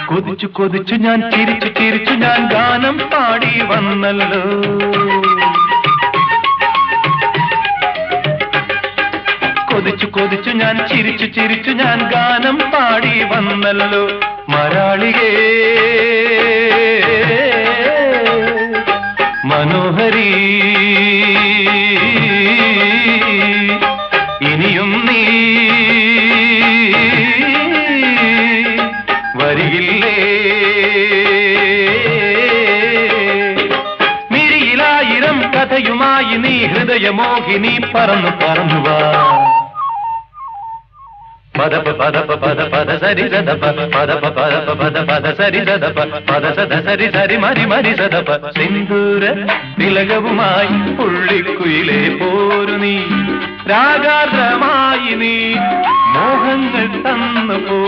കൊതിച്ചു കൊതിച്ചു ഞാൻ ചിരിച്ചു ചിരിച്ചു ഞാൻ ഗാനം പാടി വന്നല്ലോ. കൊതിച്ചു കൊതിച്ചു ഞാൻ ചിരിച്ചു ചിരിച്ചു ഞാൻ ഗാനം പാടി വന്നല്ലോ. മരാളികേ മനോഹരി ഇനിയും നീ വരികില്ലേ? മിഴിയിലായിരം കഥയുമായി നീ ഹൃദയമോഹിനി പറന്നു പറന്നുവാ. പദപ പദപ പദ പദ സരി സദപ പദപ പദപ പദ പദ സരി സദപ പദ സദ സരി സരി മരി മരി സദപ. സിന്ദൂര തിലകവുമായി പുള്ളിക്കുയിലേ പോരു നീ, രാഗാർദ്രമായി നീ മോഹങ്ങൾ തന്നു പോ.